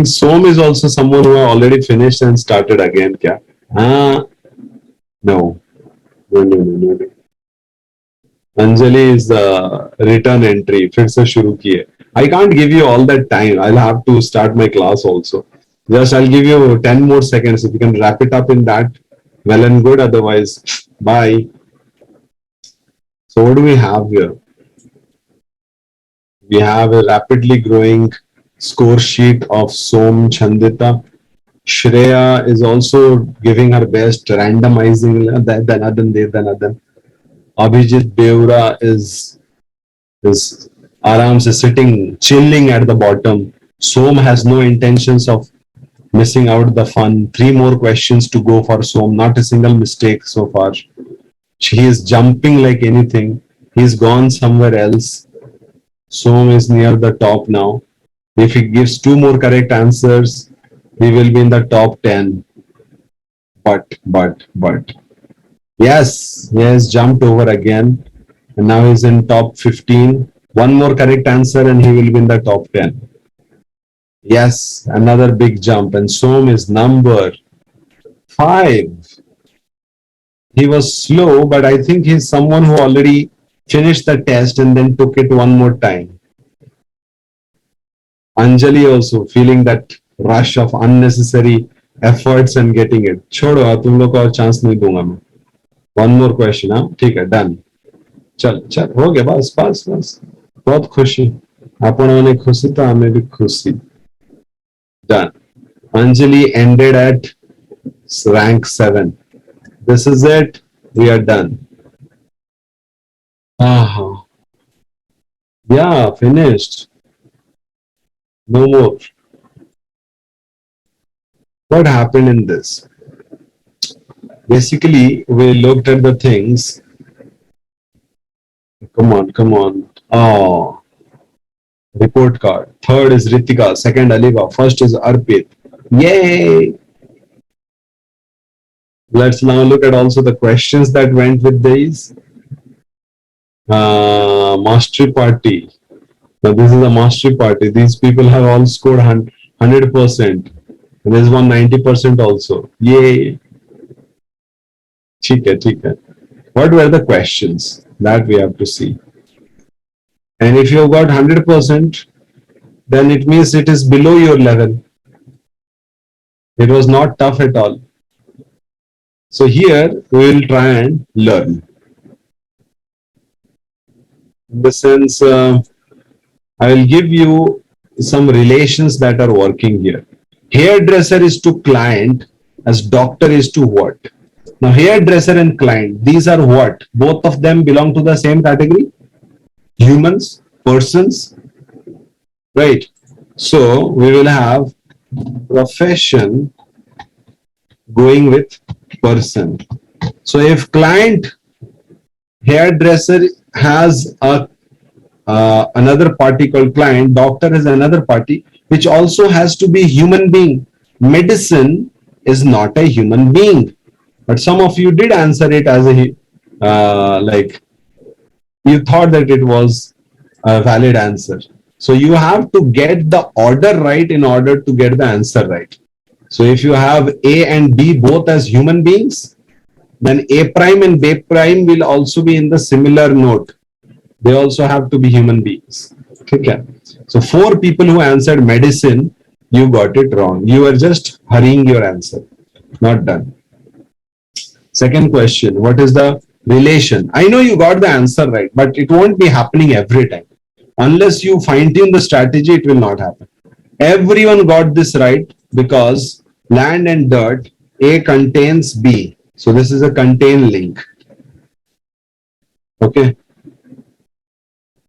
Som is also someone who already finished and started again. Kya? No. No, no, no, no, no. Anjali is the return entry. फिर से शुरू की है. I can't give you all that time. I'll have to start my class also. Just I'll give you 10 more seconds. If you can wrap it up in that, well and good. Otherwise, bye. So what do we have here? We have a rapidly growing score sheet of Som Chandita. Shreya is also giving her best, randomizing Danadan. Abhijit Beura is Aram se sitting, chilling at the bottom. Som has no intentions of missing out the fun. 3 more questions to go for Som. Not a single mistake so far. He is jumping like anything. He's gone somewhere else. Som is near the top now. If he gives 2 more correct answers, he will be in the top 10. But. Yes, he has jumped over again. And now he's in top 15. 1 more correct answer and he will be in the top 10. Yes, another big jump. And Som is number 5. He was slow, but I think he's someone who already finished the test and then took it 1 more time. Anjali also feeling that rush of unnecessary efforts and getting it. छोड़ो, तुम लोग को और chance नहीं दूंगा मैं. 1 more question, हाँ? ठीक है, done. चल हो गया, बस. बहुत खुशी. आपने ने खुशी तो हमें भी खुशी. Done. Anjali ended at rank 7. This is it. We are done. Yeah, finished. No more. What happened in this? Basically, we looked at the things. Come on. Oh, report card. Third is Ritika. Second, Aliva. First is Arpit. Yay! Let's now look at also the questions that went with these. Mastery party. Now this is a mastery party. These people have all scored 100%. And there's one 90% also. Yay! ठीक है. What were the questions? That we have to see. And if you got 100%, then it means it is below your level. It was not tough at all. So here we will try and learn. In the sense, I will give you some relations that are working here. Hairdresser is to client as doctor is to what? Now hairdresser and client, these are what? Both of them belong to the same category? Humans, persons, right? So we will have profession going with person. So if client hairdresser has another party called client, doctor is another party which also has to be human being. Medicine is not a human being, but some of you did answer it as a like you thought that it was a valid answer. So you have to get the order right in order to get the answer right. So if you have A and B both as human beings, then A prime and B prime will also be in the similar note. They also have to be human beings. Okay. So 4 people who answered medicine, you got it wrong. You were just hurrying your answer. Not done. Second question, what is the relation? I know you got the answer right, but it won't be happening every time. Unless you fine tune the strategy, it will not happen. Everyone got this right because land and dirt, A contains B. So this is a contain link. Okay.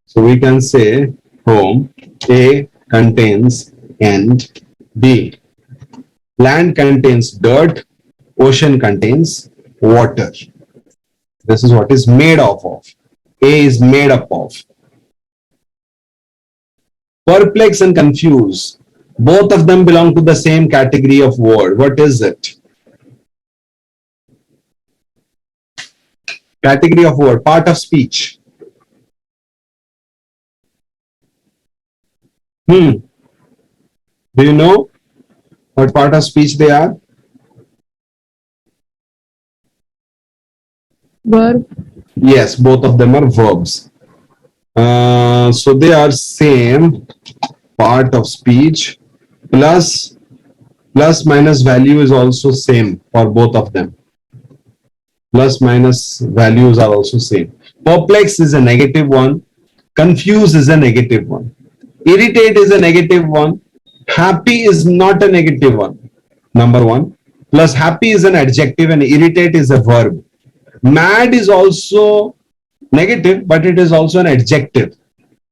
So we can say home, A contains and B. Land contains dirt, ocean contains water. This is what is made of. A is made up of. Perplex and confuse. Both of them belong to the same category of word. What is it? Category of word, part of speech. Do you know? What part of speech they are? Verb. Yes, both of them are verbs. So they are same part of speech. Plus minus value is also same for both of them. Plus minus values are also same. Perplex is a negative one. Confuse is a negative one. Irritate is a negative one. Happy is not a negative one. Number one. Plus happy is an adjective and irritate is a verb. Mad is also negative, but it is also an adjective.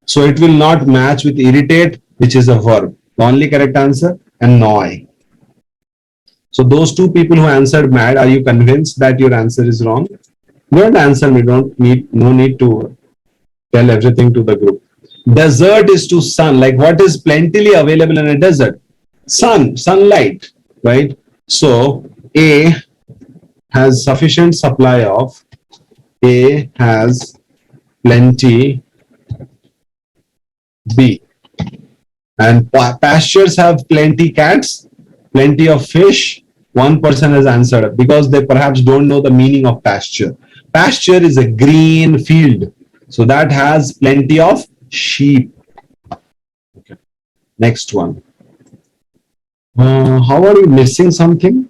So it will not match with irritate, which is a verb. The only correct answer, annoy. So those two people who answered mad, are you convinced that your answer is wrong? Don't answer me. No need to tell everything to the group. Desert is to sun. Like what is plentifully available in a desert? Sunlight, right? So A has sufficient supply of. A has plenty. B. And pastures have plenty cats, plenty of fish. One person has answered because they perhaps don't know the meaning of pasture. Pasture is a green field. So that has plenty of sheep. Okay. Next one. How are we missing something?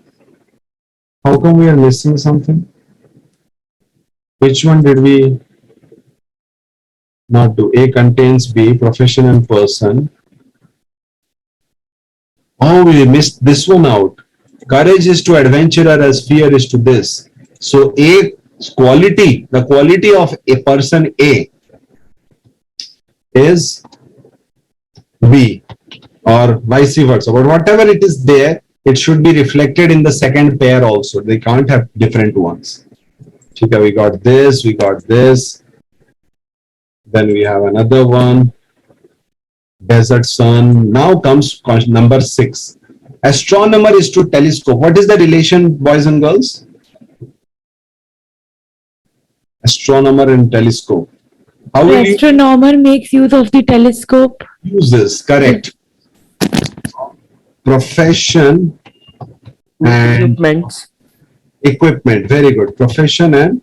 How come we are missing something? Which one did we not do? A contains B, profession and person. Oh, we missed this one out. Courage is to adventurer as fear is to this. So A quality, the quality of a person A is B or vice versa. But whatever it is there, it should be reflected in the second pair also. They can't have different ones. Okay, we got this, we got this. Then we have another one. Desert sun. Now comes number 6. Astronomer is to telescope. What is the relation, boys and girls? Astronomer and telescope. How will The astronomer makes use of the telescope. you use this? Correct. Profession and equipment. Very good. Profession and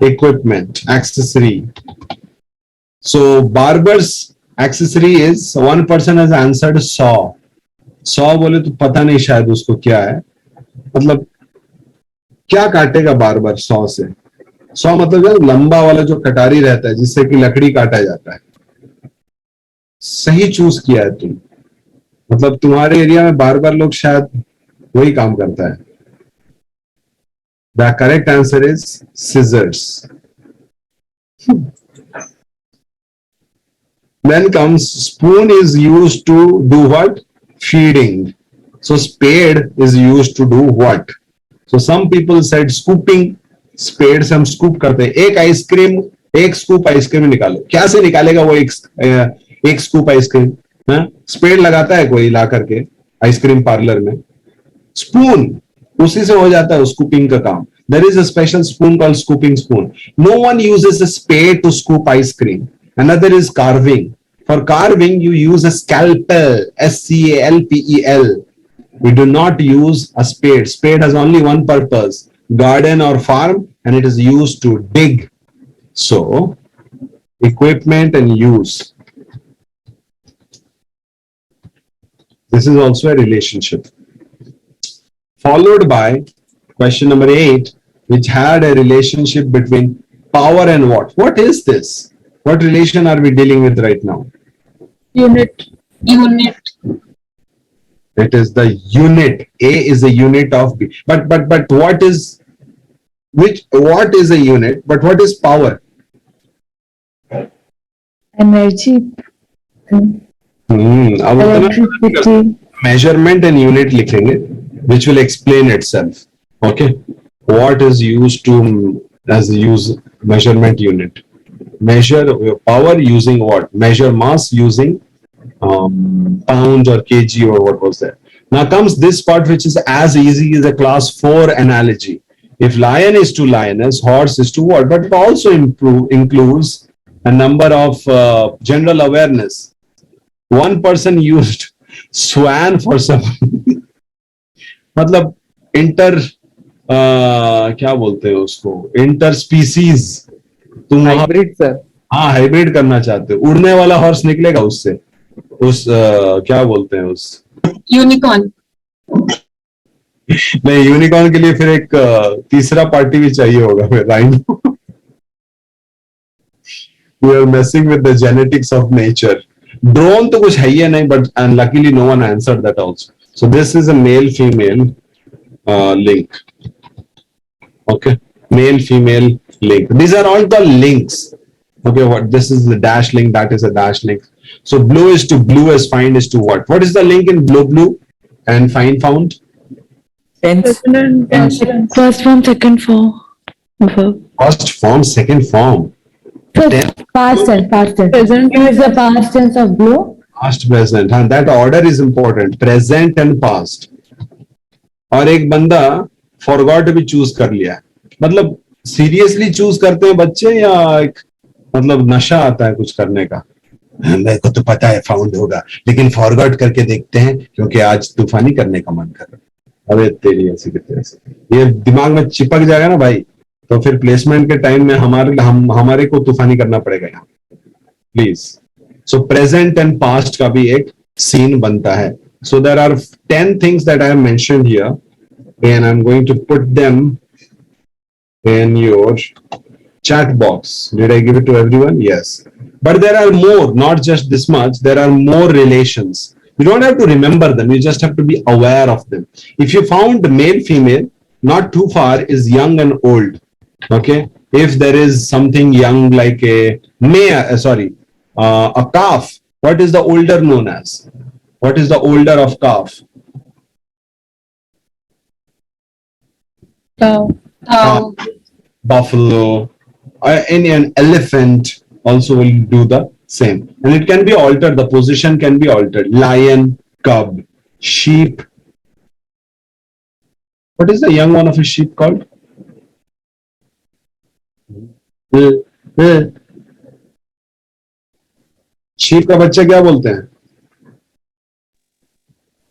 equipment. Accessory. So barber's accessory is, one person has answered saw. Saw बोले तो पता नहीं शायद उसको क्या है, मतलब क्या काटेगा बार्बर सॉ से. सॉ मतलब जो लंबा वाला जो कटारी रहता है जिससे कि लकड़ी काटा जाता है. सही चूज किया है तुम, मतलब तुम्हारे एरिया में बार्बर लोग शायद वही काम करता है. The correct answer is scissors. Then comes spoon is used to do what? Feeding. So spade is used to do what? So some people said scooping. Spade से हम scoop करते हैं. एक आइसक्रीम, एक स्कूप आइसक्रीम निकालो. क्या से निकालेगा वो एक स्कूप आइसक्रीम? स्पेड लगाता है कोई ला करके आइसक्रीम पार्लर में. स्पून उसी से हो जाता है स्कूपिंग का काम. There is a special spoon called scooping spoon. No one uses a spade to scoop ice cream. Another is carving. For carving, you use a scalpel, scalpel. We do not use a spade. Spade has only one purpose, garden or farm, and it is used to dig. So, equipment and use. This is also a relationship. Followed by question number 8, which had a relationship between power and what? What is this? What relation are we dealing with right now? Unit. It is the unit. A is a unit of B. But what is a unit? But what is power? Energy. Electricity. Measurement and unit लिखेंगे, which will explain itself. Okay. What is used to as use measurement unit? Measure power using what? Measure mass using pounds or kg or what was that. Now comes this part, which is as easy as a class 4 analogy. If lion is to lioness, horse is to what? But it also includes a number of general awareness. One person used swan for some मतलब inter क्या बोलते हैं उसको, inter species तुम वहां, hybrid sir. हाँ hybrid करना चाहते हो, उड़ने वाला हॉर्स निकलेगा उससे, उस क्या बोलते हैं उस, यूनिकॉर्न। नहीं यूनिकॉर्न के लिए फिर एक तीसरा पार्टी भी चाहिए होगा फिर, rhino. We are messing with the genetics of nature. Drone तो कुछ है ही नहीं, but luckily no one answered that also. So this is a male female link. Okay, male female link, these are all the links. Okay, what this is the dash link, that is a dash link. So blue is to blue as find is to what is the link in blue and find found? Tense. First form, second form. Verb. First form, second form, So, Tense. past tense, past tense. Present is the past tense of blue. past, present, and that order is important, present and past. और एक बंदा forgot भी choose कर लिया, मतलब seriously choose करते हैं बच्चे या एक मतलब नशा आता है कुछ करने का, मेरे को तो पता है फाउंड होगा लेकिन फॉरगॉट करके देखते हैं क्योंकि आज तूफानी करने का मन कर रहा है। अरे तेरी ऐसी की तैसी, ये दिमाग में चिपक जाएगा ना भाई, तो फिर प्लेसमेंट के टाइम में हमारे को तूफानी करना पड़ेगा यहाँ, please. So present and past का भी एक सीन बनता है। So there are 10 things that I have mentioned here, and I'm going to put them in your chat box. Did I give it to everyone? Yes. But there are more, not just this much. There are more relations. You don't have to remember them. You just have to be aware of them. If you found male, female, not too far is young and old. Okay. If there is something young like a mare, a calf, what is the older known as? What is the older of calf? Cow. Buffalo. Any an elephant also will do the same. And it can be altered. The position can be altered. Lion, cub, sheep. What is the young one of a sheep called? Sheep का बच्चा क्या बोलते हैं?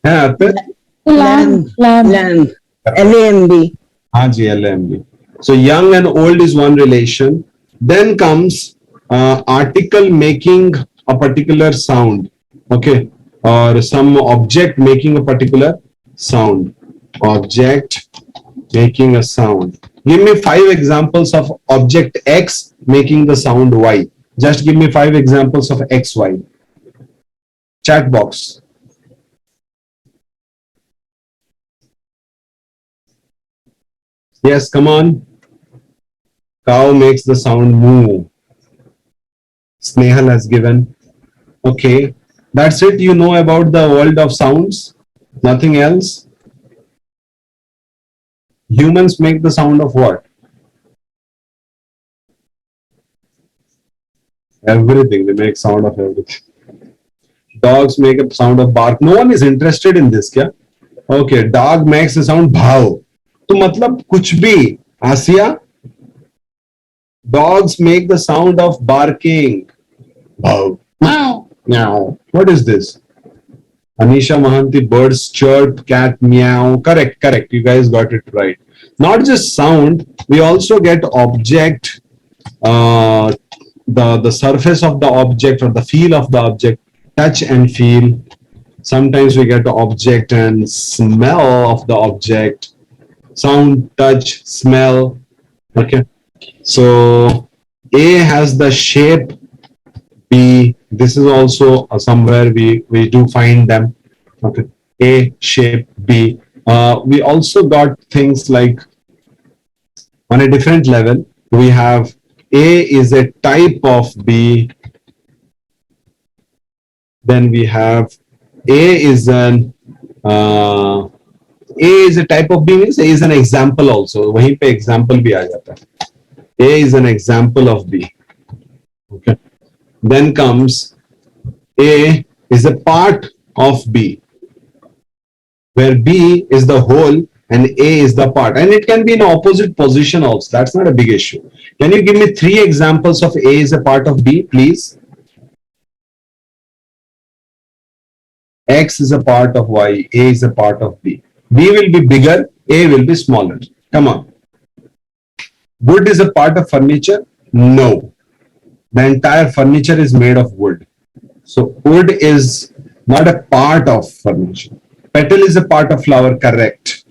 हैं आते? Lamb. Lamb. Lamb. LAMB. हाँ जी, LMB. So young and old is one relation. Then comes article making a particular sound. Okay. Or some object making a particular sound. Object making a sound. Give me 5 examples of object X making the sound Y. Just give me 5 examples of X, Y. Chat box. Yes, come on. Cow makes the sound moo. Snehal has given. Okay. That's it. You know about the world of sounds. Nothing else. Humans make the sound of what? Everything. They make sound of everything. Dogs make a sound of bark. No one is interested in this, kya? Okay. Dog makes the sound bhav. तो मतलब कुछ भी, आसिया, dogs make the sound of barking. Bhav. Meow. Meow. What is this? Anisha Mahanti, birds chirp, cat meow. Correct, correct. You guys got it right. Not just sound, we also get object, the surface of the object or the feel of the object, touch and feel. Sometimes we get the object and smell of the object. Sound, touch, smell. Okay. So A has the shape B. This is also somewhere we do find them. Okay. A shape B. We also got things like on a different level. We have A is a type of B. Then we have A is an A is a type of B means A is an example also. वहीं पे example भी आ जाता है. A is an example of B. Okay. Then comes A is a part of B, where B is the whole and A is the part, and it can be in opposite position also. That's not a big issue. Can you give me 3 examples of A is a part of B, please? X is a part of Y, A is a part of B. B will be bigger, A will be smaller. Come on. Wood is a part of furniture? No. The entire furniture is made of wood. So wood is not a part of furniture. Petal is a part of flower, correct.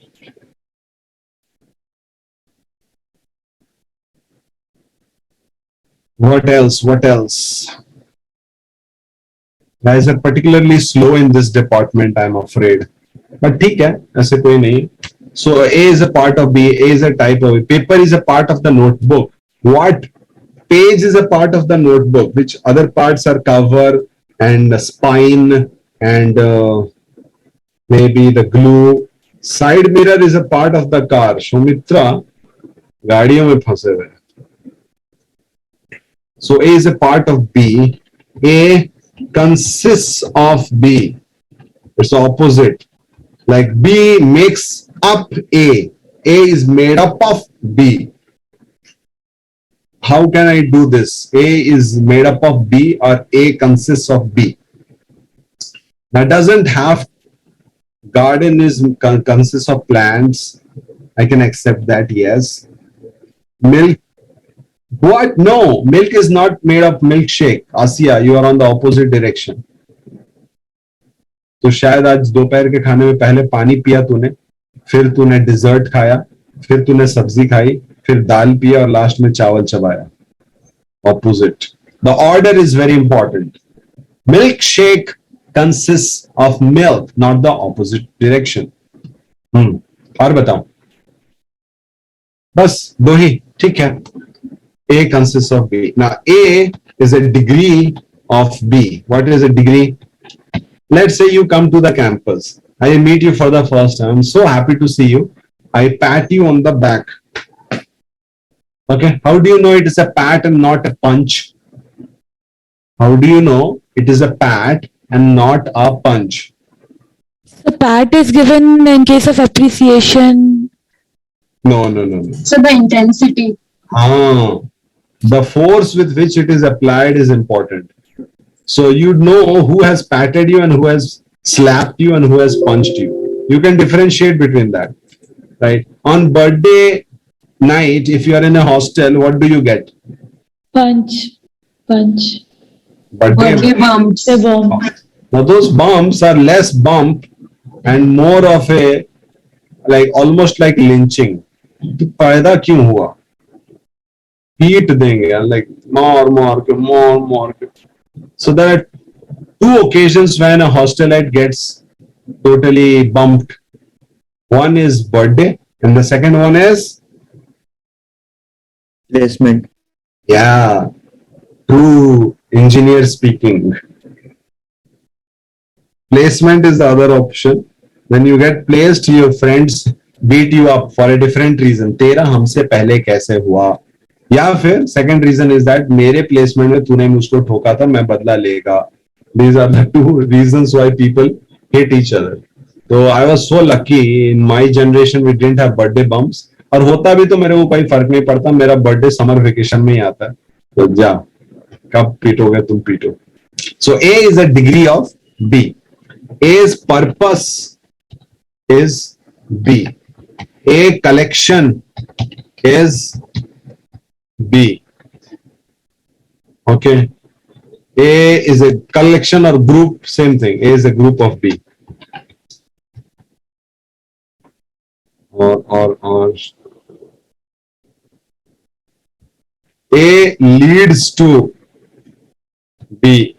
What else? What else? Guys are particularly slow in this department, I'm afraid. But ठीक है, ऐसे कोई नहीं. So A is a part of B, A is a type of B. Paper is a part of the notebook. What? Page is a part of the notebook, which other parts are cover and spine and maybe the glue. Side mirror is a part of the car. Shumitra, गाड़ियों में फंसे हुए. So A is a part of B. A consists of B. It's the opposite. Like B makes up A. A is made up of B. How can I do this? A is made up of B or A consists of B. That doesn't have garden is consists of plants. I can accept that, yes. Milk. What? No, milk is not made of milkshake. Asiya, you are on the opposite direction. तो शायद आज दोपहर के खाने में पहले पानी पिया तूने, फिर तूने डिजर्ट खाया, फिर तूने सब्जी खाई, फिर दाल पिया और लास्ट में चावल चबाया. Opposite. The order is very important. Milkshake consists of milk, not the opposite direction. और बताओ. बस दो ही, ठीक है. A consists of B. Now A is a degree of B. What is a degree? Let's say you come to the campus. I meet you for the first time. I'm so happy to see you. I pat you on the back. Okay. How do you know it is a pat and not a punch? How do you know it is a pat and not a punch? The pat is given in case of appreciation. No. So the intensity. The force with which it is applied is important. So you know who has patted you and who has slapped you and who has punched you. You can differentiate between that, right? On birthday night, if you are in a hostel, what do you get? Punch. Birthday bumps. The bomb. Now those bumps are less bump and more of a like almost like lynching. पैदा क्यों हुआ? Heat देंगे, like more. So there are two occasions when a hostelite gets totally bumped. One is birthday and the second one is Placement. yeah, true engineer speaking. Placement is the other option. When you get placed, your friends beat you up for a different reason. तेरा हमसे पहले कैसे हुआ? या फिर second reason is that मेरे placement में तूने मुझको ठोका था, मैं बदला लेगा. These are the two reasons why people hate each other. So I was so lucky in my generation we didn't have birthday bumps. और होता भी तो मेरे को कोई फर्क नहीं पड़ता. मेरा बर्थडे समर वेकेशन में ही आता है. तो जा, कब पीटोगे तुम पीटो. So A is a degree of B. A's purpose is B. A collection is B. Okay. A is a collection or group, same thing. A is a group of B. Or A leads to B.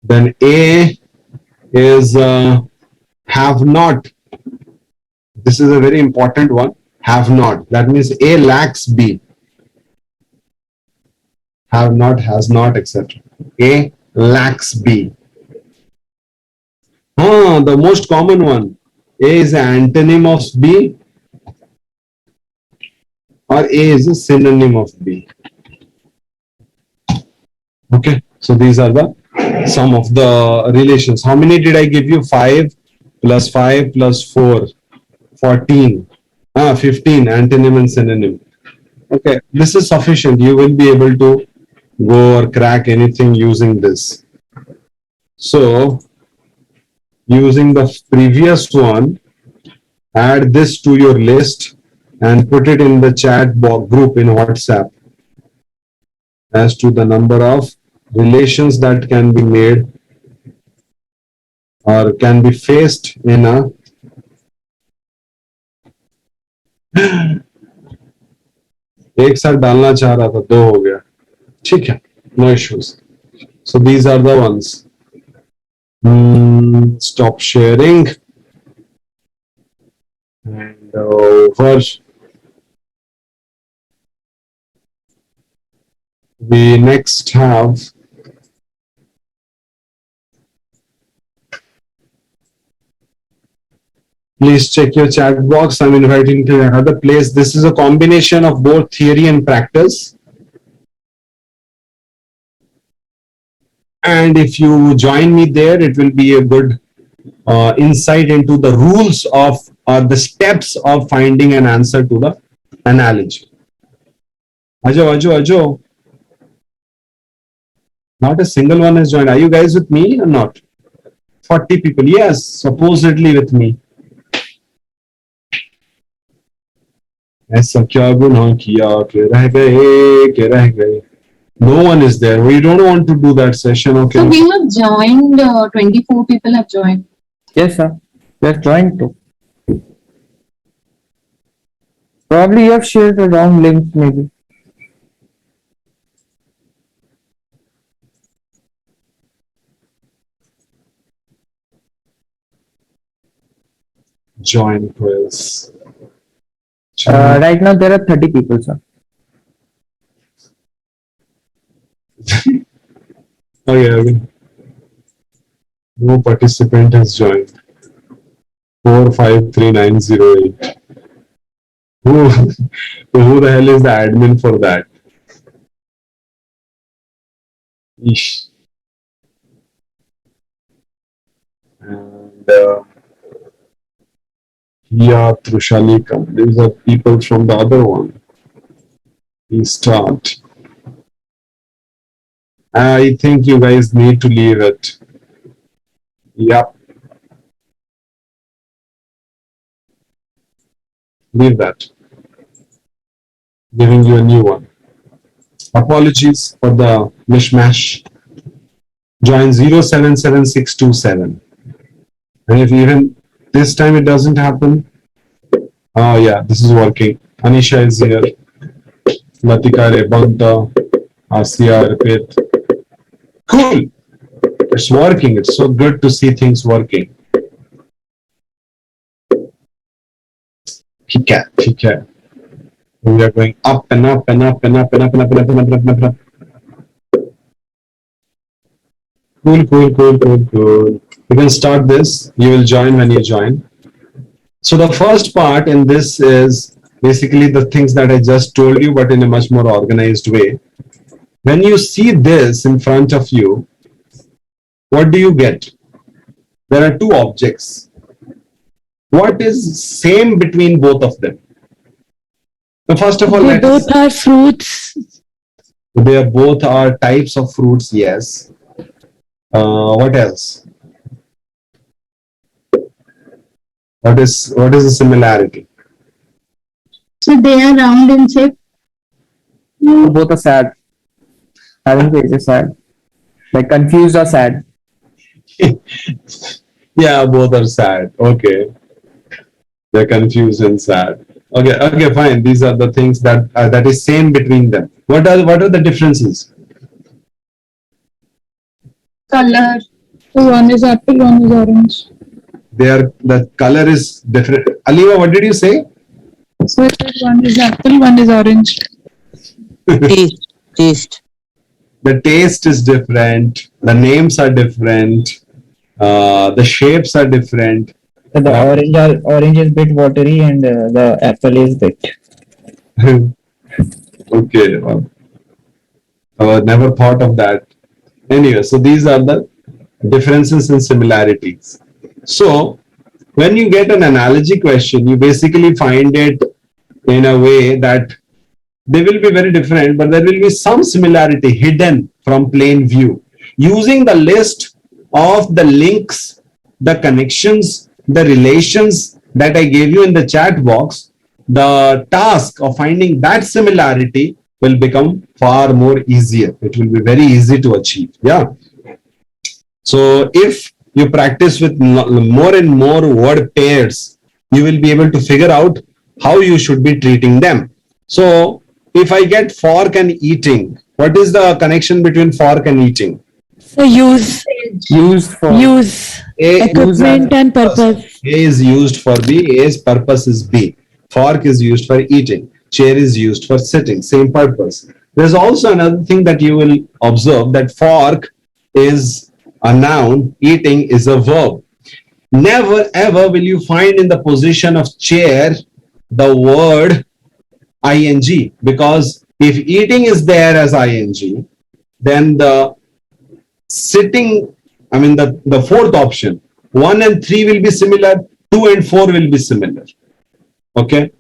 Then A is have not. This is a very important one. Have not. That means A lacks B. Have not, has not, etc. A lacks B. The most common one. A is an antonym of B or A is a synonym of B. Okay, so these are the some of the relations. How many did I give you? 5 plus 5 plus 4, 14. 15, antonym and synonym. Okay, this is sufficient. You will be able to go or crack anything using this. So using the previous one, add this to your list and put it in the chat group in WhatsApp as to the number of relations that can be made or can be faced in a एक साथ डालना चाह रहा था, दो हो गया, ठीक है, no issues. So these are the ones. Stop sharing. And first we next have please check your chat box. I'm inviting to another place. This is a combination of both theory and practice. And if you join me there, it will be a good insight into the rules of the steps of finding an answer to the analogy. Ajo. Not a single one has joined. Are you guys with me or not? 40 people. Yes, supposedly with me. ऐसा क्या गुनाह किया कि रह गए. No one is there. We don't want to do that session. Okay. So we have joined, 24 people have joined. Yes, sir. We are joined too. Probably you have shared the wrong link, maybe. Join quiz. Right now there are 30 people, sir. Okay. No participant has joined. 453908. Who the hell is the admin for that? Ish. And Hiya Trushalika. These are people from the other one. We start. I think you guys need to leave it. Yep. Leave that. Giving you a new one. Apologies for the mishmash. Join 077627. And if even this time it doesn't happen. Oh yeah, this is working. Anisha is here. Latika Rebanta. Asiya repeat. Cool. It's working. It's so good to see things working. ठीक है. We are going up and up and up and up and up and up and up and up and up and up and up. Cool. You can start this. You will join when you join. So the first part in this is basically the things that I just told you, but in a much more organized way. When you see this in front of you, what do you get? There are two objects. What is same between both of them? So first of all, They both are fruits. they both are types of fruits. Yes. What else? What is the similarity? So they are round in shape. Both are sad. Having faces sad. Like confused or sad. Yeah, both are sad. Okay. They're confused and sad. Okay, fine. These are the things that that is same between them. What are the differences? Color. So one is apple, one is orange. The color is different. Aliva, what did you say? So it is one is apple, one is orange. Taste. The taste is different. The names are different. The shapes are different. So the orange is bit watery and the apple is bit. Okay. Well, I never thought of that. Anyway, so these are the differences and similarities. So when you get an analogy question, you basically find it in a way that they will be very different, but there will be some similarity hidden from plain view. Using the list of the links the connections, the relations that I gave you in the chat box, the task of finding that similarity will become far more easier. It will be very easy to achieve. Yeah. So if you practice with more and more word pairs, you will be able to figure out how you should be treating them. So if I get fork and eating, what is the connection between fork and eating? So use, Used for. use, A, equipment and purpose. A is used for B, A's purpose is B. Fork is used for eating. Chair is used for sitting. Same purpose. There's also another thing that you will observe, that fork is a noun, eating is a verb. Never ever will you find in the position of chair the word ing, because if eating is there as ing, then the sitting, I mean the fourth option, 1 and 3 will be similar, 2 and 4 will be similar. Okay.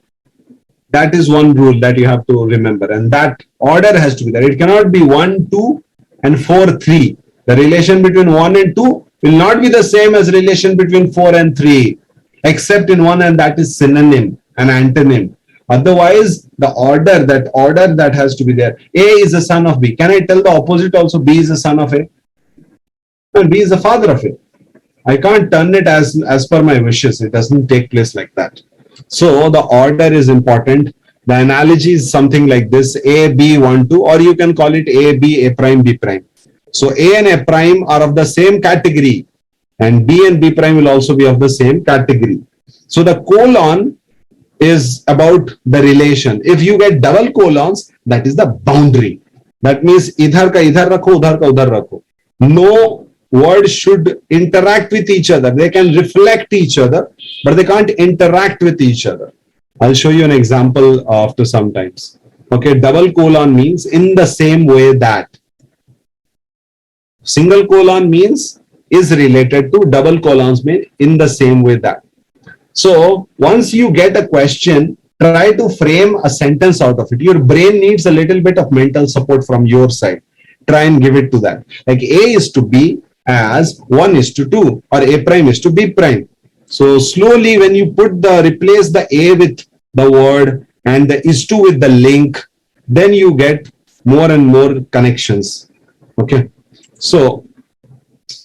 That is one rule that you have to remember, and that order has to be there. It cannot be 1, 2 and 4, 3. The relation between 1 and 2 will not be the same as relation between 4 and 3, except in one, and that is synonym, an antonym. Otherwise, the order that has to be there. A is the son of B. Can I tell the opposite also? B is the son of A. And B is the father of A. I can't turn it as per my wishes. It doesn't take place like that. So the order is important. The analogy is something like this: A, B, 1, 2, or you can call it A, B, A prime, B prime. So A and A prime are of the same category, and B and B prime will also be of the same category. So the colon is about the relation. If you get double colons, that is the boundary. That means idhar ka idhar rakho, udhar ka udhar rakho. No words should interact with each other. They can reflect each other, but they can't interact with each other. I'll show you an example after some times. Okay, double colon means in the same way that. Single colon means is related to, double colons mean in the same way that. So once you get a question, try to frame a sentence out of it. Your brain needs a little bit of mental support from your side. Try and give it to that. Like A is to B as 1 is to 2, or A prime is to B prime. So slowly when you replace the A with the word and the is to with the link, then you get more and more connections. Okay. So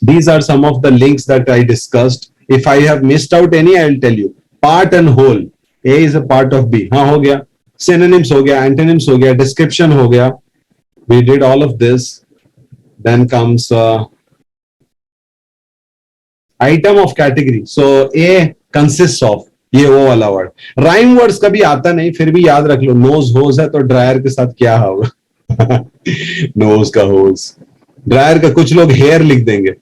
these are some of the links that I discussed. If I have missed out any, I will tell you. Part and whole. A is a part of B. हाँ हो गया. Synonyms हो गया, antonyms हो गया, description हो गया. We did all of this. Then comes item of category. So A consists of, ये वो वाला word. Rhyme words कभी आता नहीं, फिर भी याद रख लो. Nose hose है तो dryer के साथ क्या होगा? Nose का hose. Dryer का कुछ लोग hair लिख देंगे.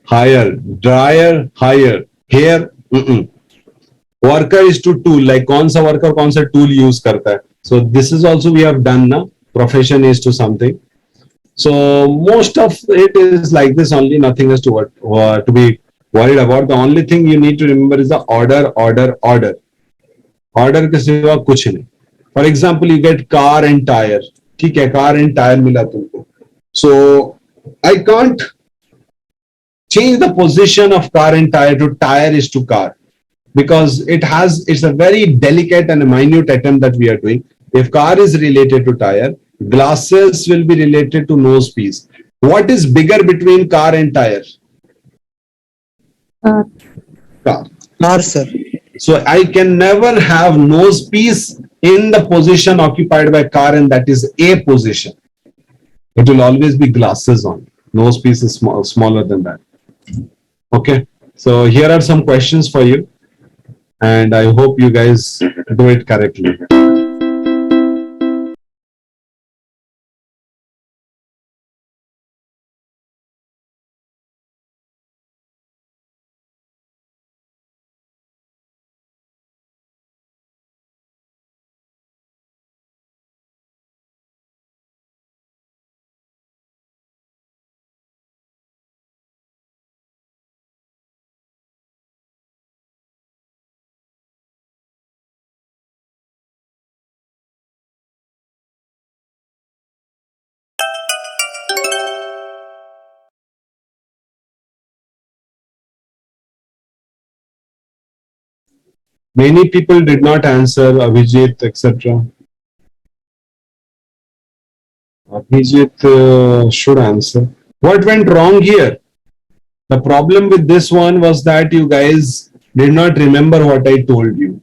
Higher, dryer, higher, hair. Worker is to tool, like कौन सा worker कौन सा tool use करता है. So this is also we have done ना. Profession is to something. So most of it is like this only. Nothing is to be worried about. The only thing you need to remember is the order, order, order. Order के सिवा कुछ नहीं. For example, you get car and tire. ठीक है, car and tire मिला तुमको. So I can't change the position of car and tire to tire is to car, because it's a very delicate and a minute attempt that we are doing. If car is related to tire, glasses will be related to nose piece. What is bigger between car and tire? Car. Car, sir. So I can never have nose piece in the position occupied by car, and that is A position. It will always be glasses on. Nose piece is smaller than that. Okay. So here are some questions for you, and I hope you guys do it correctly. Many people did not answer. Abhijit, etc. Abhijit should answer. What went wrong here? The problem with this one was that you guys did not remember what I told you.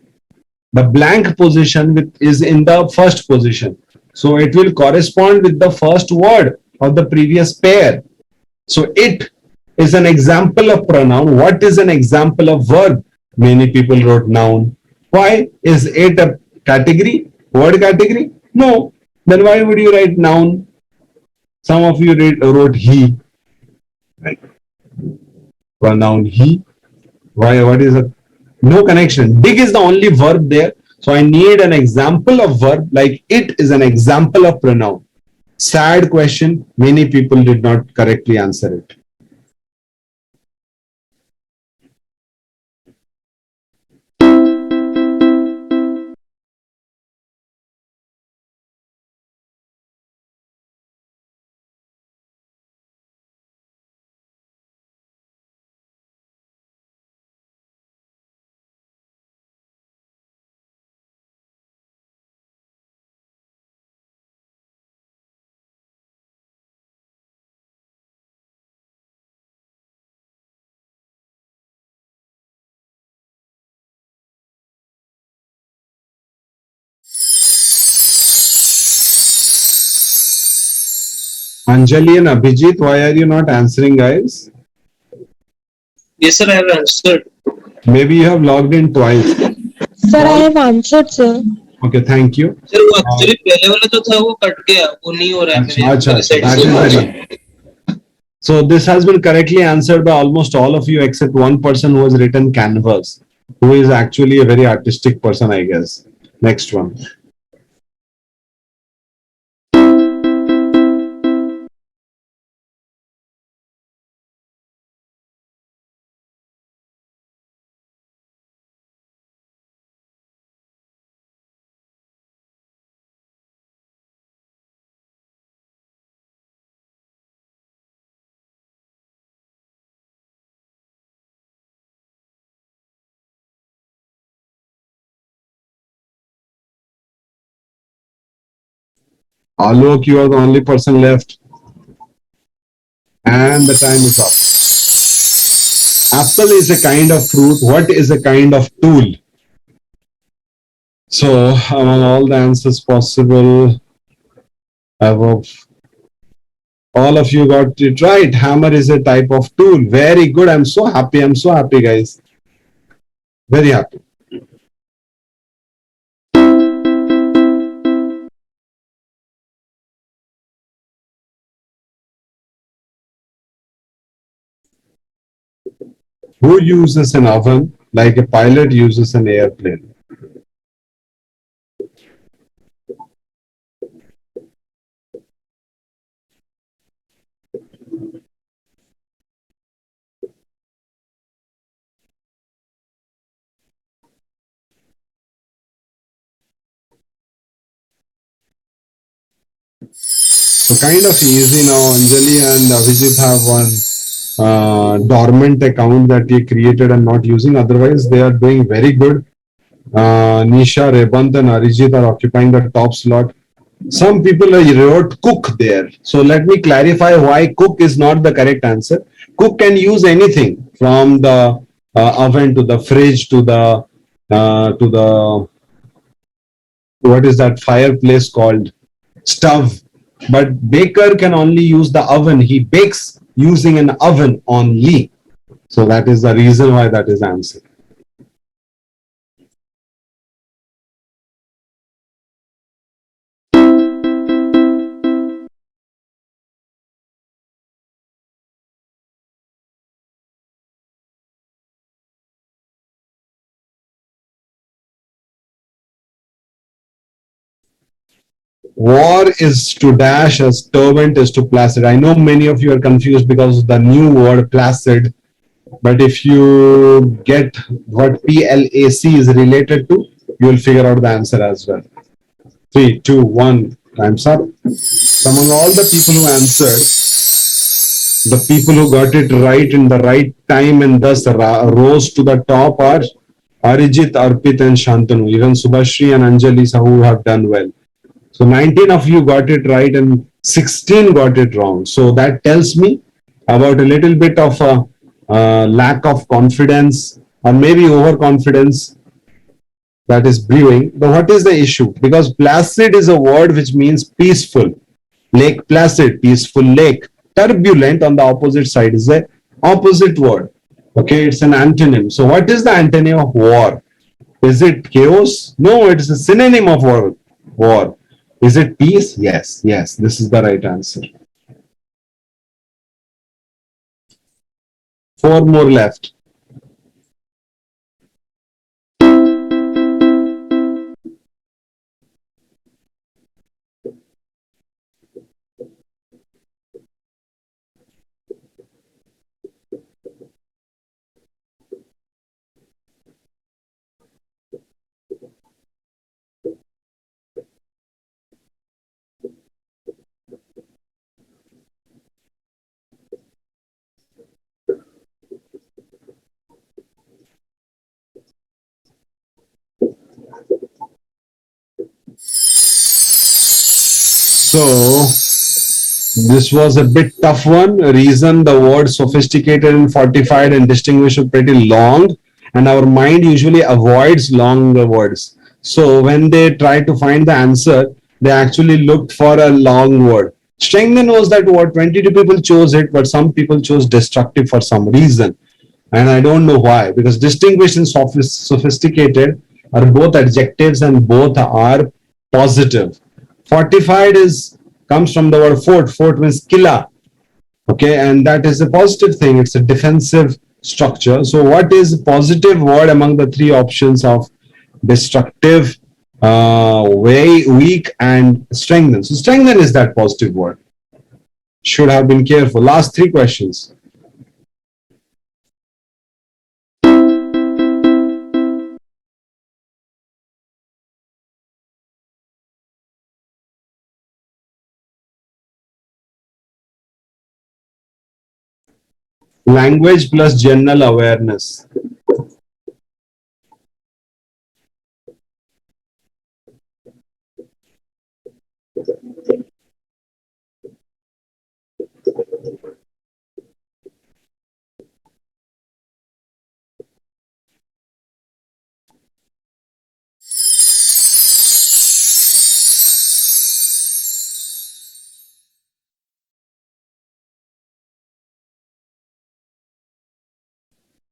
The blank position is in the first position. So it will correspond with the first word of the previous pair. So it is an example of pronoun. What is an example of verb? Many people wrote noun. Why? Is it a category? Word category? No. Then why would you write noun? Some of you wrote he. Right. Pronoun he. Why? What is it? No connection. Dig is the only verb there. So I need an example of verb, like it is an example of pronoun. Sad question. Many people did not correctly answer it. Anjali and Abhijit, why are you not answering, guys? Yes, sir, I have answered. Maybe you have logged in twice. Sir, I have answered, sir. Okay, thank you. Sir वो actually पहले वाला जो था वो cut गया, वो नहीं हो रहा है मेरे Acha, मेरे side that से। is the reason. So this has been correctly answered by almost all of you except one person who has written canvas, who is actually a very artistic person, I guess. Next one. Alok, you are the only person left. And the time is up. Apple is a kind of fruit. What is a kind of tool? So, among all the answers possible, above, all of you got it right. Hammer is a type of tool. Very good. I'm so happy. I'm so happy, guys. Very happy. Who uses an oven like a pilot uses an airplane? So kind of easy now. Anjali and Abhijit have one dormant account that they created and not using. Otherwise, they are doing very good. Nisha, Rebant and Arijit are occupying the top slot. Some people wrote cook there. So let me clarify why cook is not the correct answer. Cook can use anything from the oven to the fridge to the what is that fireplace called? Stove. But baker can only use the oven. He bakes using an oven only. So that is the reason why that is answered. War is to dash as turbant is to placid. I know many of you are confused because of the new word placid. But if you get what PLAC is related to, you will figure out the answer as well. 3, 2, 1, time's up. So among all the people who answered, the people who got it right in the right time and thus rose to the top are Arijit, Arpit and Shantanu, even Subhashri and Anjali Sahu have done well. So 19 of you got it right and 16 got it wrong. So that tells me about a little bit of a lack of confidence or maybe overconfidence that is brewing. But what is the issue? Because placid is a word which means peaceful. Lake Placid, peaceful lake. Turbulent on the opposite side is the opposite word. Okay, it's an antonym. So what is the antonym of war? Is it chaos? No, it is a synonym of war. War. Is it peace? Yes, yes. This is the right answer. 4 more left. So this was a bit tough one. Reason the word sophisticated and fortified and distinguished are pretty long, and our mind usually avoids long words. So when they try to find the answer, they actually looked for a long word. Strengthen was that word. 22 people chose it, but some people chose destructive for some reason. And I don't know why, because distinguished and sophisticated are both adjectives and both are positive. Fortified is comes from the word fort. Fort means killa. Okay, and that is a positive thing. It's a defensive structure. So what is positive word among the 3 options of destructive, weak, and strengthen? So strengthen is that positive word. Should have been careful. Last 3 questions. Language plus general awareness.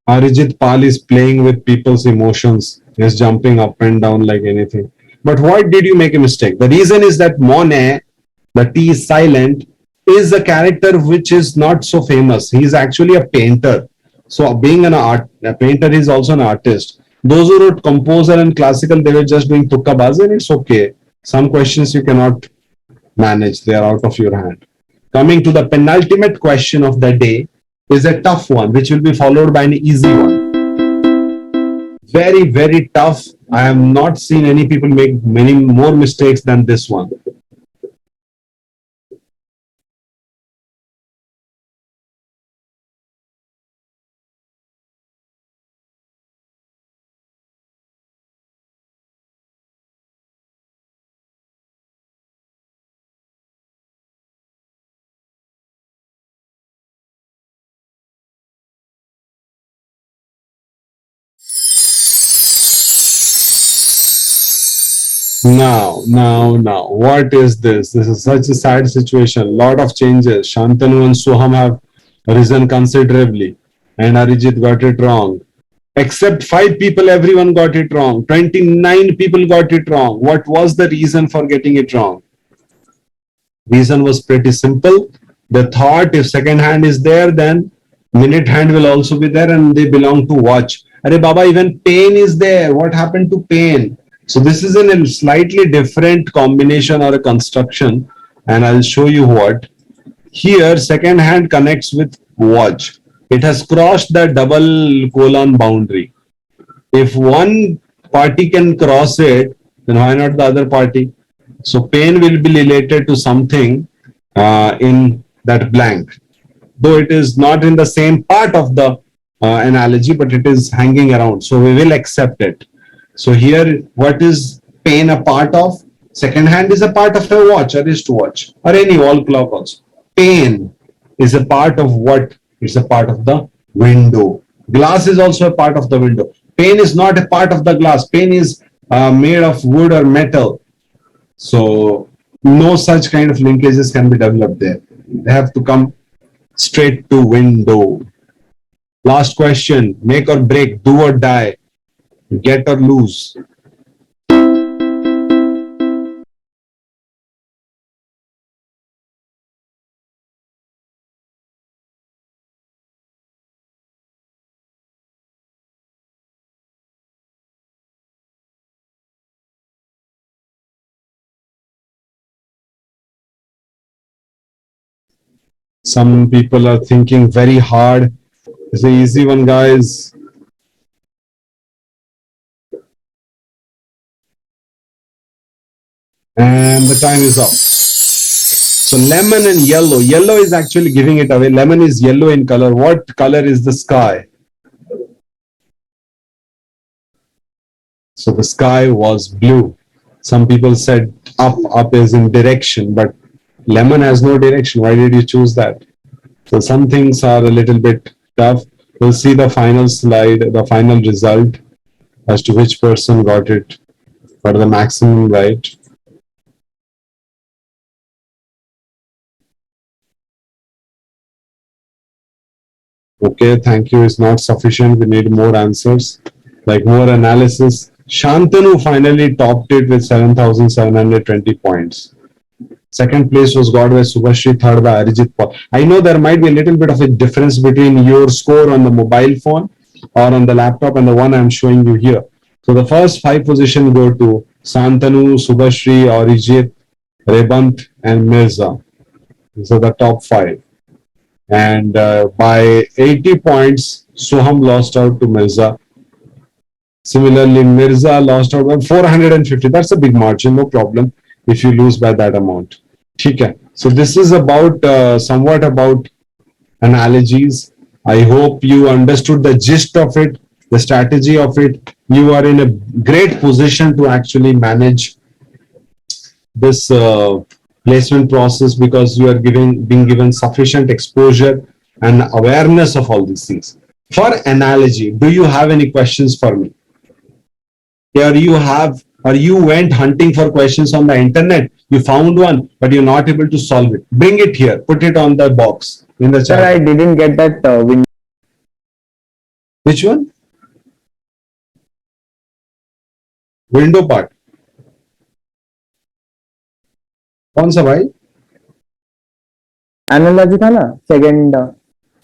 Arijit Pal is playing with people's emotions. He's jumping up and down like anything. But why did you make a mistake? The reason is that Monet, the T is silent, is a character which is not so famous. He's actually a painter. So being a painter is also an artist. Those who wrote composer and classical, they were just doing tukkabaz, and it's okay. Some questions you cannot manage. They are out of your hand. Coming to the penultimate question of the day is a tough one, which will be followed by an easy one. Very, very tough. I have not seen any people make many more mistakes than this one. Now, what is this? This is such a sad situation. Lot of changes. Shantanu and Soham have risen considerably, and Arijit got it wrong. Except 5 people, everyone got it wrong. 29 people got it wrong. What was the reason for getting it wrong? Reason was pretty simple. They thought if second hand is there, then minute hand will also be there, and they belong to watch. Arey Baba, even pain is there. What happened to pain? So this is in a slightly different combination or a construction, and I'll show you what. Here, second hand connects with watch. It has crossed the double colon boundary. If one party can cross it, then why not the other party? So pain will be related to something in that blank. Though it is not in the same part of the analogy, but it is hanging around. So we will accept it. So here, what is pane a part of? Second hand is a part of a watch, a wristwatch, or any wall clock also. Pane is a part of what? It's a part of the window. Glass is also a part of the window. Pane is not a part of the glass. Pane is made of wood or metal. So no such kind of linkages can be developed there. They have to come straight to window. Last question, make or break, do or die, get or lose. Some people are thinking very hard. It's an easy one, guys. And the time is up. So lemon and yellow. Yellow is actually giving it away. Lemon is yellow in color. What color is the sky? So the sky was blue. Some people said up. Up is in direction, but lemon has no direction. Why did you choose that? So some things are a little bit tough. We'll see the final slide, the final result as to which person got it for the maximum right. Okay, thank you is not sufficient. We need more answers, like more analysis. Shantanu finally topped it with 7,720 points. Second place was got by Subhashri, third by Arijit Paul. I know there might be a little bit of a difference between your score on the mobile phone or on the laptop and the one I'm showing you here. So the first 5 positions go to Santanu, Subhashri, Arijit, Rebant, and Mirza. These are the top 5. And by 80 points, Soham lost out to Mirza. Similarly, Mirza lost out by 450. That's a big margin, no problem if you lose by that amount. Okay. So this is about somewhat about analogies. I hope you understood the gist of it, the strategy of it. You are in a great position to actually manage this placement process because you are being given sufficient exposure and awareness of all these things. For analogy, do you have any questions for me? Or you went hunting for questions on the internet, you found one, but you're not able to solve it. Bring it here, put it on the box in the Sir, chat. I didn't get that window. Which one? Window part. कौन सा भाई? Analogy था ना,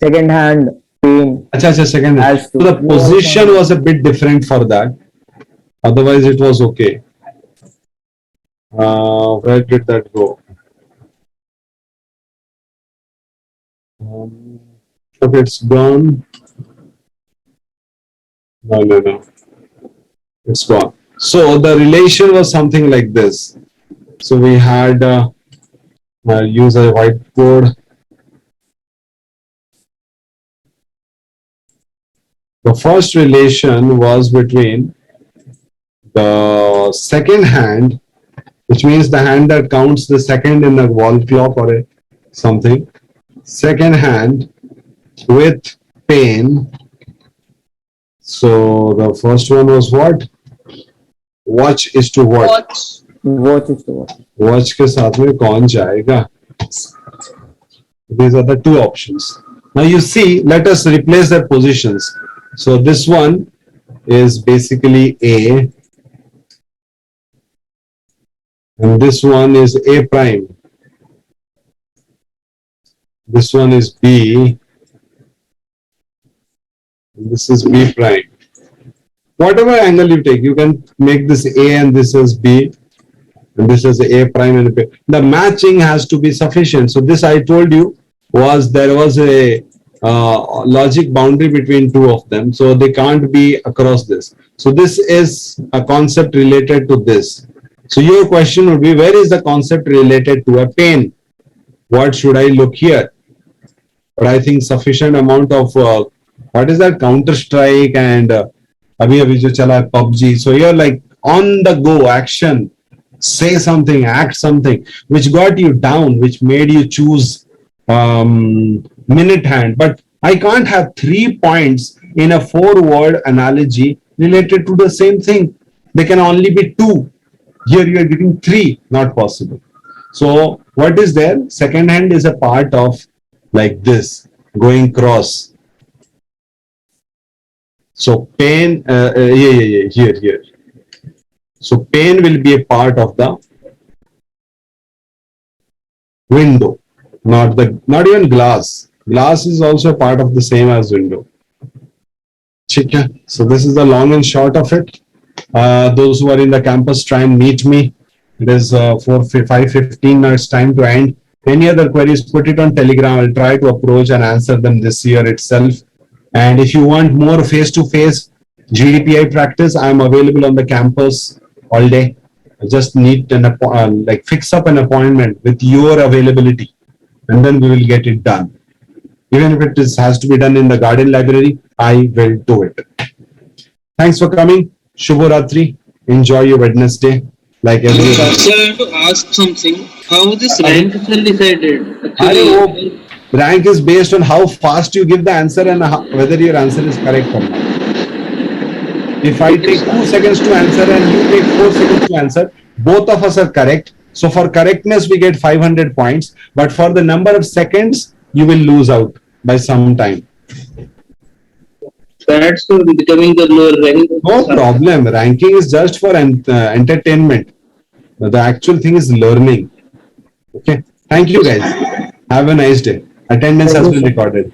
second hand pain. अच्छा, second. As So to- the position was a bit different for that. Otherwise, it was okay. Where did that go? Okay, it's gone. No. It's gone. So the relation was something like this. So we had use a whiteboard. The first relation was between the second hand, which means the hand that counts the second in a wall clock or something, second hand with pain. So the first one was what? Watch is to what? Watch is to watch. Watch के साथ में कौन जाएगा? These are the two options. Now you see, let us replace their positions. So this one is basically A, and this one is A prime. This one is B, and this is B prime. Whatever angle you take, you can make this A and this is B, and this is A prime and B. The matching has to be sufficient. So this I told you was there was a logic boundary between two of them, so they can't be across this. So this is a concept related to this. So your question would be, where is the concept related to a pain? What should I look here? But I think sufficient amount of What is that? Counter Strike and abhi abhi jo chala hai, PUBG. So you're like on the go action. Say something, act something, which got you down, which made you choose minute hand. But I can't have 3 points in a 4-word analogy related to the same thing. There can only be 2. Here you are getting 3, not possible. So what is there? Second hand is a part of like this, going cross. So pain, here. So pane will be a part of the window, not even glass. Glass is also a part of the same as window. Okay. So this is the long and short of it. Those who are in the campus, try and meet me. It is 5:15 now. It's time to end. Any other queries, put it on Telegram. I'll try to approach and answer them this year itself. And if you want more face-to-face GDPI practice, I'm available on the campus all day. I just need like fix up an appointment with your availability, and then we will get it done. Even if it has to be done in the garden library, I will do it. Thanks for coming. Shubhoratri. Enjoy your Wednesday. Like every Sir, I have to ask something. How this rank is decided? Actually, rank is based on how fast you give the answer and whether your answer is correct or not. If I take 2 seconds to answer and you take 4 seconds to answer, both of us are correct. So for correctness, we get 500 points. But for the number of seconds, you will lose out by some time. That's becoming the lower rank. No problem. Ranking is just for entertainment. The actual thing is learning. Okay. Thank you guys. Have a nice day. Attendance has been recorded.